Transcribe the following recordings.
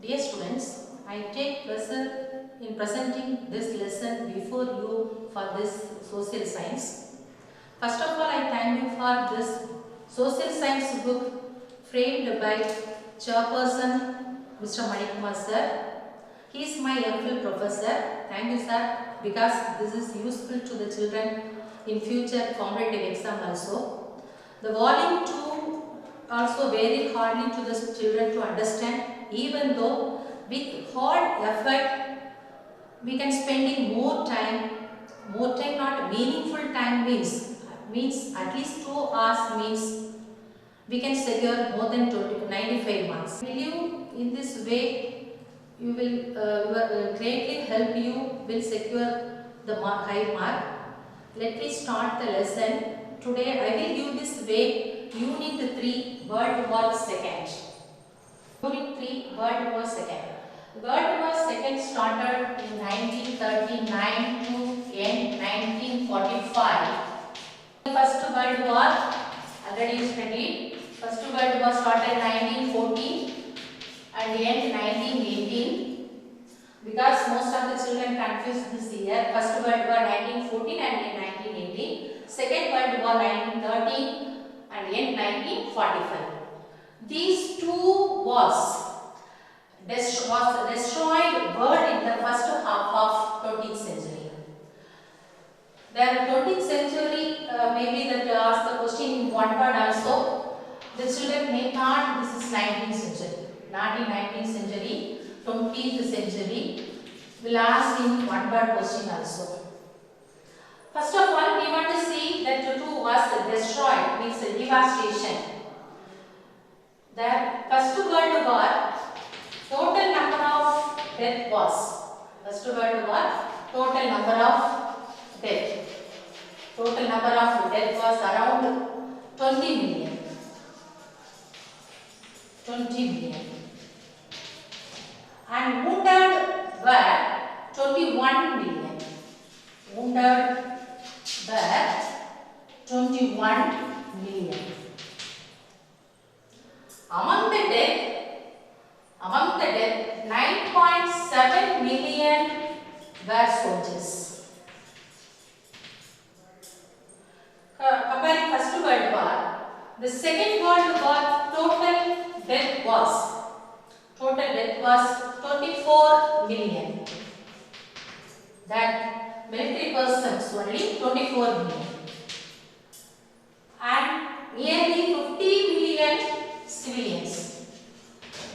Dear students, I take pleasure in presenting this lesson before you for this social science. First of all, I thank you for this social science book framed by Chairperson Mr. Manikkumar sir. He is my M.Phil professor. Thank you sir, because this is useful to the children in future competitive exam also. The volume 2 also very hardly to the children to understand, even though with hard effort we can spending more time not meaningful time means at least 2 hours means we can secure more than 95 marks. Believe in this way you will greatly help you will secure the high mark. Let me start the lesson. Today I will give this way Unit 3 World War II. Unit 3 World War II. World War II started in 1939 to end 1945. First World War already studied. First World War started 1914 and end 1918. Because most of the children confuse this year. First World War 1914 and end 1918. Second World War 1913 and end 1945. These two wars destroyed world in the first half of 20th century. The 20th century maybe that ask the question in one word also. The children may thought this is 19th century. Not in 19th century, 20th century. Will ask in one word question also. First of all, we want to see that the two was destroyed, means devastation. The First World War, total number of death was. First World War, total number of death. Total number of death was around 20 million. 20 million. And wounded were 21 million. Wounded were 21 million. Among the dead, 9.7 million were soldiers. Comparing First World War, the Second World War total death was 24 million. That military persons only 24 million. And nearly 50 million civilians.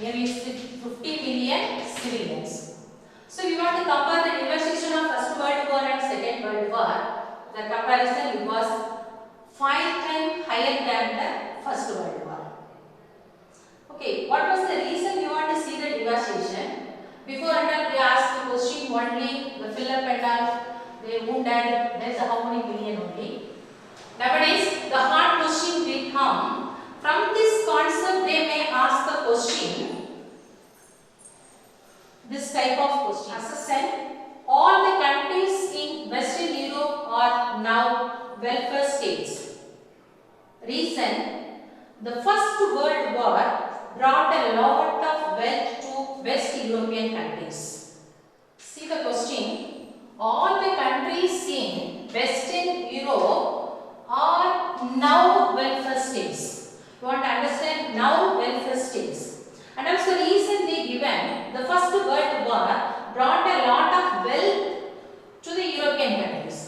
Nearly 50 million civilians. So we want to compare the devastation of First World War and Second World War. The comparison was 5 times higher than the First World War. Okay, what was the reason you want to see the devastation? Before and we asked the question only the fill up and all, they wounded, there's how many million only. Nowadays, the hard question will come. From this concept, they may ask the question, this type of question. Assassin, all the countries in Western Europe are now welfare states. Reason, the First World War brought a lot of wealth to West European countries. See the question. All the countries in Western Europe are now welfare states. You want to understand now welfare states. And also recently given, the First World War brought a lot of wealth to the European countries.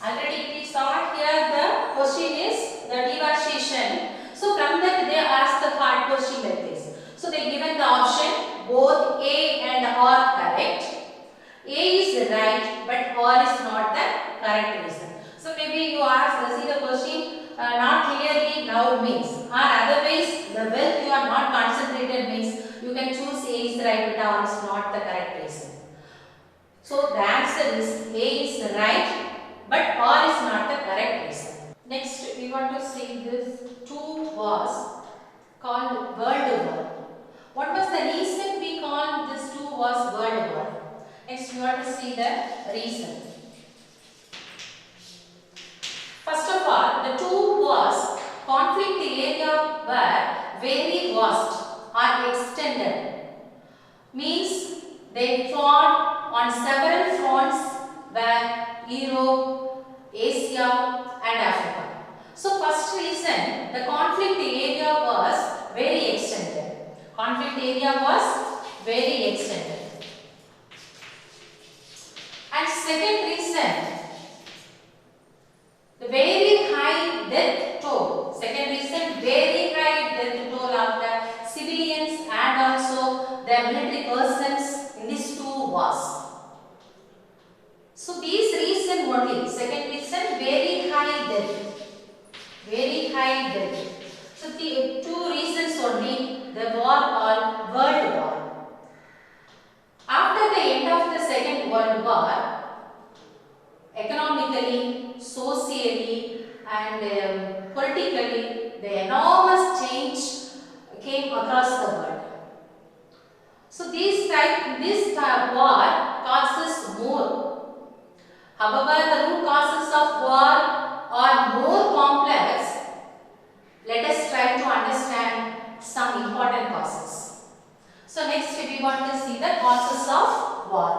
Already we saw here the question is the devastation. So from that they asked the hard question like this. So they given the option both A and R correct. A is right, but R is not the correct reason. So maybe you ask, see the question not clearly now means, or otherwise the wealth you are not concentrated means you can choose A is right, but R is not the correct reason. So the answer is A is right, but R is not the correct reason. Next, we want to see this two wars called World War. What was the reason we called this two wars World War? Next, we want to see the reason. First of all, the two wars conflict area were very vast or extended. means they fought on several fronts were Europe, Asia and Africa. So first reason, the conflict area was very extended. Conflict area was very extended. And second reason, the very high death toll. Second reason, very high death toll of the civilians and also the military persons in these two wars. So these reason only. Second reason, very high death. Very high death. So the two reasons only the war called World War. After the end of the Second World War, economically, socially and politically, the enormous change came across the world. So this war causes more. However, the root causes of war are more complex. Let us try to understand some important causes. So next we want to see the causes of war.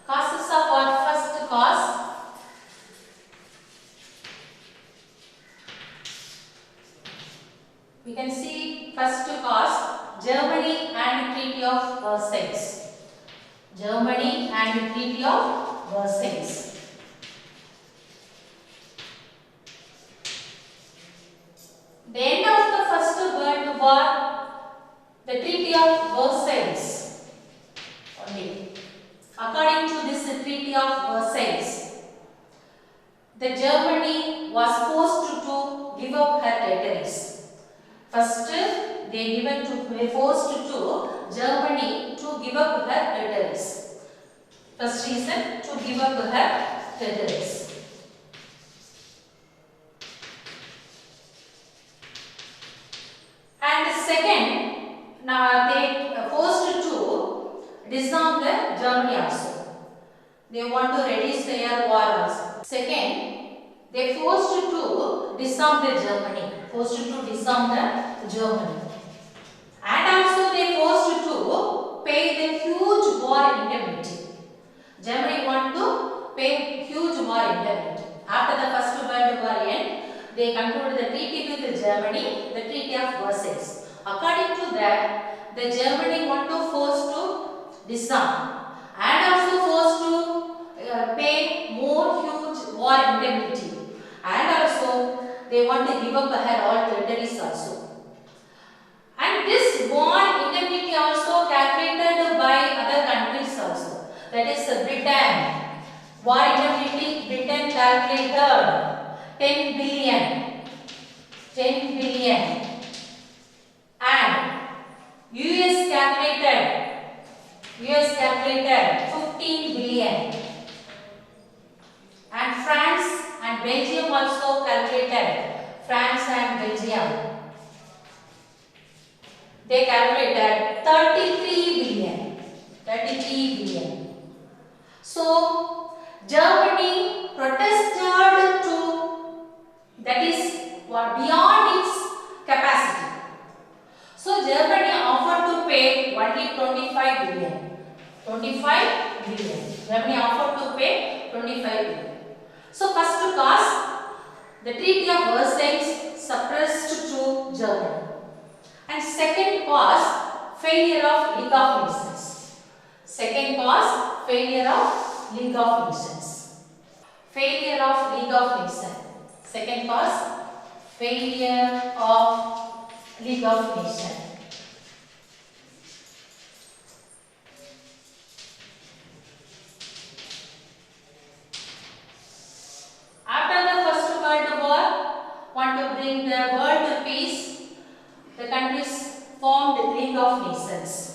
Causes of war. First cause, we can see first cause, Germany and Treaty of Versailles. Germany and Treaty of Versailles. The end of the First World War, the Treaty of Versailles only. According to this Treaty of Versailles, the Germany was forced to give up her territories. First, they forced to Germany to give up her territories. First reason, to give up her territories. And second, now they forced to disarm the Germany also. They want to reduce their war also. Second, they forced to disarm the Germany. Forced to disarm the Germany. And also they forced to pay the huge war indemnity. Germany want to pay huge war indemnity. After the First World War end, they concluded the treaty with Germany, the Treaty of Versailles. According to that, the Germany want to force to disarm and also forced to pay more huge war indemnity, and also they want to give up her all territories also. And this war indemnity also calculated by other countries also. That is Britain. War indemnity, Britain calculated 10 billion. 10 billion. And US calculated 15 billion. And France and Belgium also calculated. France and Belgium. They calculated 33 billion. 33 billion. So, Germany protested to, that is beyond its capacity. So, Germany offered to pay only 25 billion. 25 billion. Germany offered to pay 25 billion. So, first cause, the Treaty of Versailles suppressed to Germany. And second cause, failure of League of Nations. Second cause, failure of League of Nations. Failure of League of Nations. Second cause, failure of League of Nations. After the First World War, want to bring the world to peace, the countries formed League of Nations.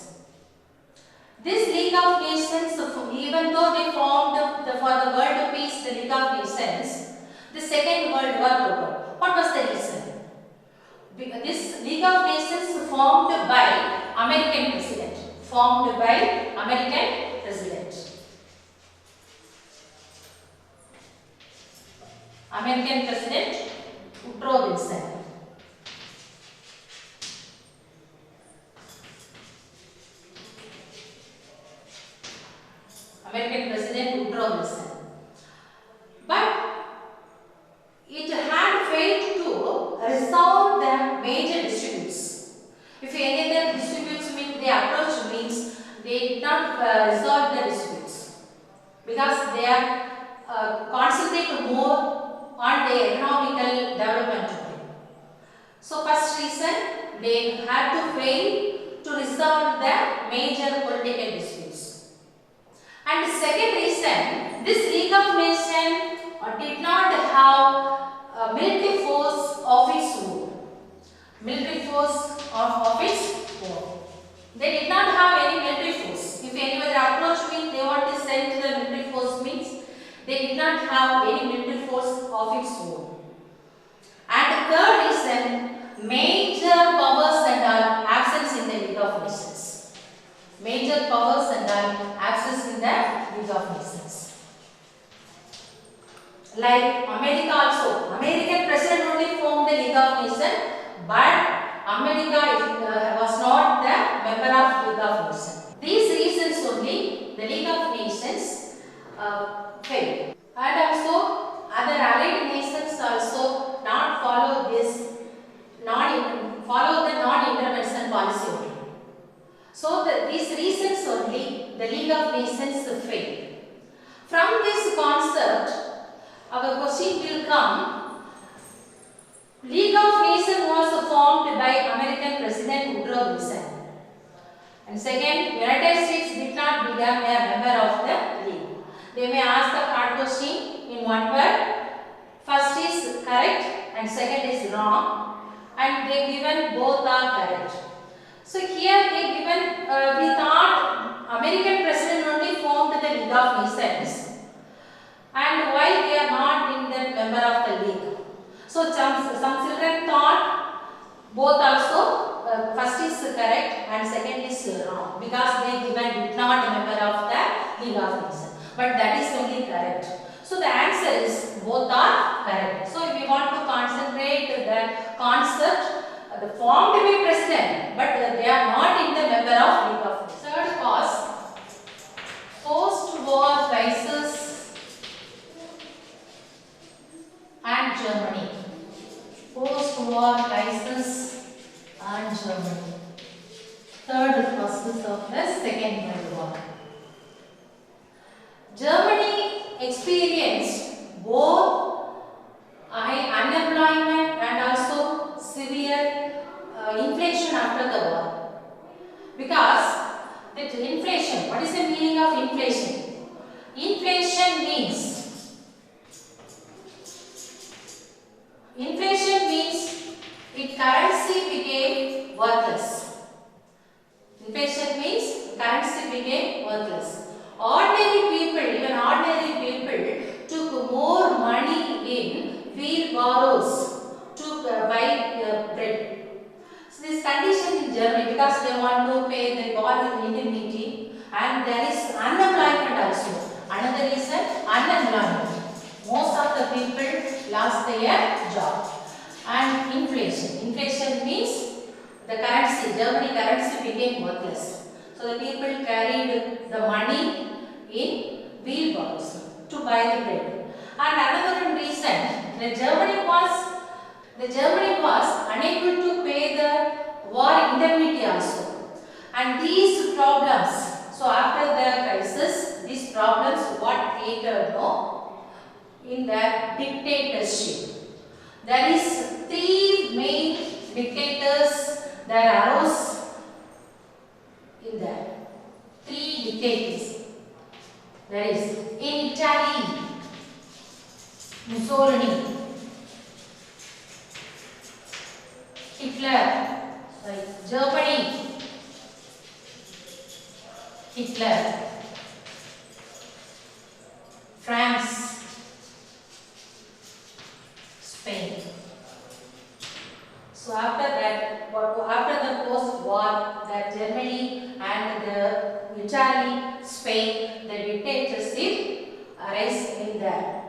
This League of Nations, even though they formed for the world peace, the League of Nations, the Second World War broke out. What was the reason? This League of Nations formed by American President. Formed by American President. American President Woodrow Wilson. American President Woodrow Wilson. But it had failed to resolve the major disputes. If any other disputes mean the approach means they did not resolve the disputes because they are concentrate more on the economical development only. So first reason, they had to fail to resolve the major political disputes. And the second reason, this League of Nations did not have a military force of its own. Military force of its own. They did not have any military force. If anyone approach means they want to send the military force means they did not have any military force of its own. And the third reason, major powers and all absence in the League of Nations. Major powers and all absence in the League of Nations. Like America also, American president only formed the League of Nations, but America was not the member of League of Nations. These reasons only the League of Nations failed. And also other allied nations also not follow this, follow the non-intervention policy only. So these reasons only the League of Nations failed. From this concept, our question will come. League of Nations was formed by American President Woodrow Wilson. And second, United States did not become a member of the League. They may ask the hard question in one word. First is correct and second is wrong. And they given both are correct. So here they given, we thought American President only formed the League of Nations. And why they are not in the member of the League? So some children thought both also first is correct and second is wrong because they did not member of the League of Nations. But that is only correct. So the answer is both are correct. So if we want to concentrate the concept, the formed by president, but they are not in the member of League of Nations. Third cause, post-war crisis and Germany. Post-war crisis and Germany. Third causes of the Second World War. Germany experienced both high unemployment and also severe inflation after the war. Because the inflation, what is the meaning of inflation? Inflation means currency became worthless. Inflation means currency became worthless. Ordinary people, even ordinary people took more money in wheelbarrows to buy bread. So this condition in Germany, because they want to pay the government indemnity, and there is unemployment also. Another reason, unemployment. Most of the people lost their job. And inflation. Inflation means the currency, Germany currency became worthless. So the people carried the money in wheelbarrows to buy the bread. And another reason, the Germany was unable to pay the war indemnity also. And these problems, so after the crisis, these problems what created in the dictatorship. There is three main dictators that arose in there. Three dictators. There is in Italy, Mussolini, Germany, Hitler, France, Spain. So after that, after the post-war, that Germany and the Italy, Spain, the dictatorship arise in there.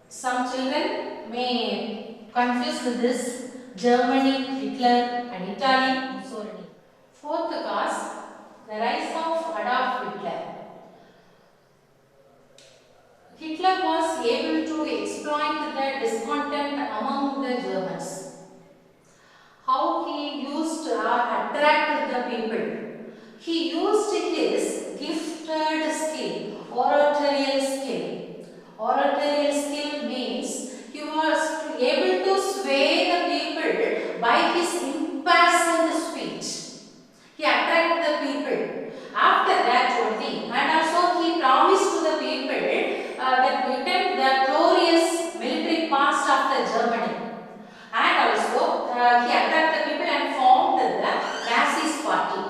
Some children may confuse this Germany, Hitler and Italy, Mussolini. Fourth cause, the rise of Adolf Hitler. He used his gifted skill, oratorial skill. Oratorial skill means he was able to sway the people by his impassioned speech. He attracted the people. After that only, and also he promised to the people that written the glorious military past of the Germany. And also he attracted the people and formed the Nazis party.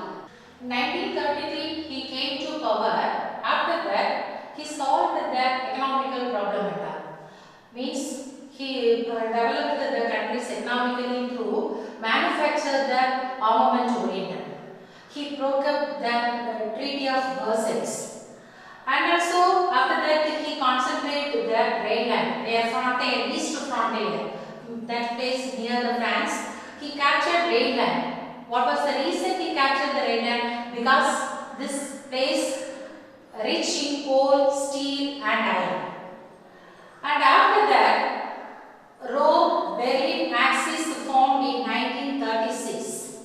In 1933 he came to power. After that he solved the economical problem at all. Means he developed the countries economically through manufacture the armament oriented. He broke up the Treaty of Versailles. And also after that he concentrated the Rhineland, their frontier, east frontier, that place near the France. He captured Rhineland. What was the reason he captured the Rhineland? Because this place rich in coal, steel and iron. And after that, Rome-Berlin axis formed in 1936.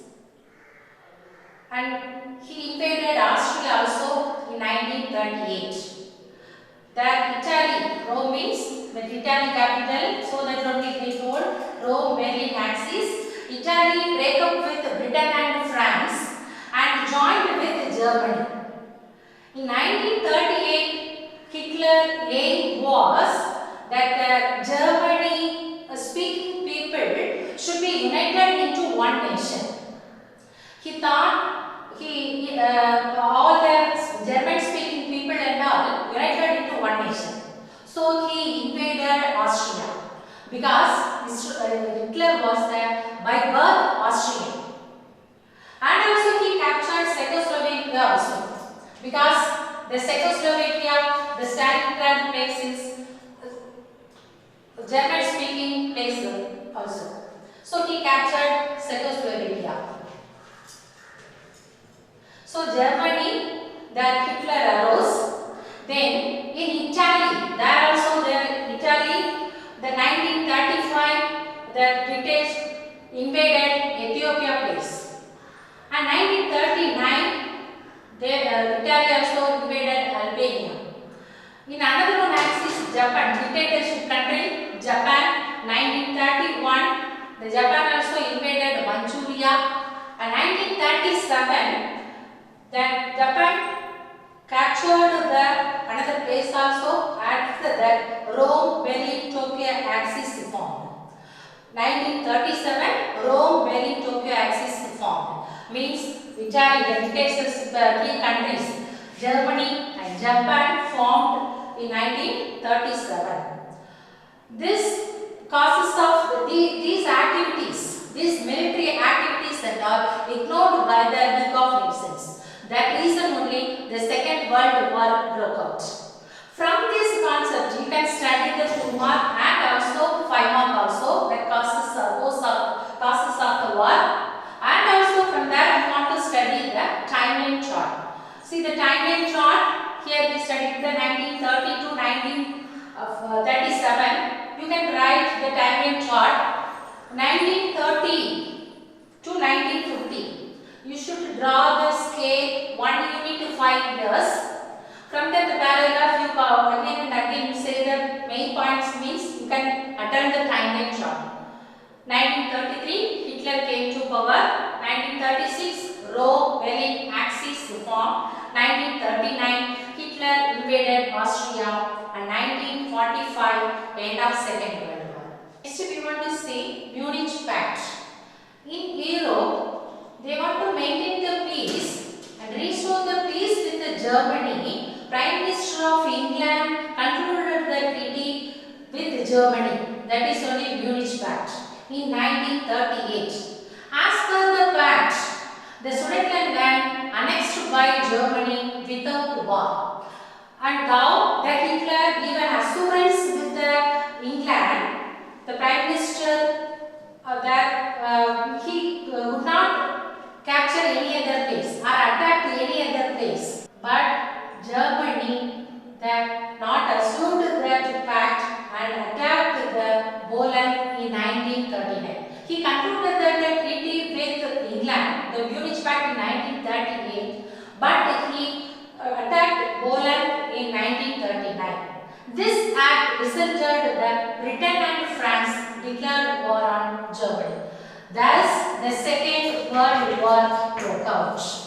And he invaded Austria also in 1938. That Italy, Rome means the Italian capital, so that only they told Rome-Berlin axis. Italy break up with Britain and France and joined with Germany. In 1938, Hitler's aim was that Germany speaking people should be united into one nation. He thought all the German speaking people and all united into one nation. So he invaded Austria because Hitler was by birth Austrian. And also he captured Czechoslovakia also because the Czechoslovakia, the Stalingrad place is German speaking place also. So he captured Czechoslovakia. So Germany, that Hitler arose. Then in Italy, there also Italy, the 1935, the British invaded Ethiopia place. And 1939, Italy also invaded Albania. In another one axis, Japan, dictatorship country, Japan, 1931, the Japan also invaded Manchuria. And 1937, then Japan captured another place also. After that, Rome-Berlin Tokyo axis formed. 1937, Rome-Berlin Tokyo axis formed. Means Italy, the dictators, three countries, Germany and Japan formed in 1937. This causes of these activities, these military activities that are ignored by the League of Nations. That reason only the Second World War broke out. From this concept, you can study the 2 mark and also 5 mark also, that causes of the war. And also from that you want to study the timeline chart. See the timeline chart, here we studied the 1930 to 1937. You can write the timeline chart 1930 to 1950. You should draw the scale 1 unit to 5 years. From that the paragraph you again and again say the main points, means you can attend the timeline chart. 1933 Hitler came to power. 1936 Rome-Berlin axis formed. 1939 Hitler invaded Austria. And 1945 end of Second World War. Next we want to see Munich Pact. In Europe, they want to maintain the peace and restore the peace with Germany. Prime Minister of England concluded the treaty with Germany. That is only Munich Pact in 1938. As per the pact, the Sudetenland annexed by Germany without war. And now that Hitler given assurance with England, the Prime Minister that he would not capture any other place or attack any other place. But Germany that not assumed that pact and attacked the Poland in 1939. He concluded that the treaty with England, the Munich Pact in 1938, but he attacked Poland in 1939. This act resulted that Britain and France declared war on Germany. Thus, the Second World War broke out.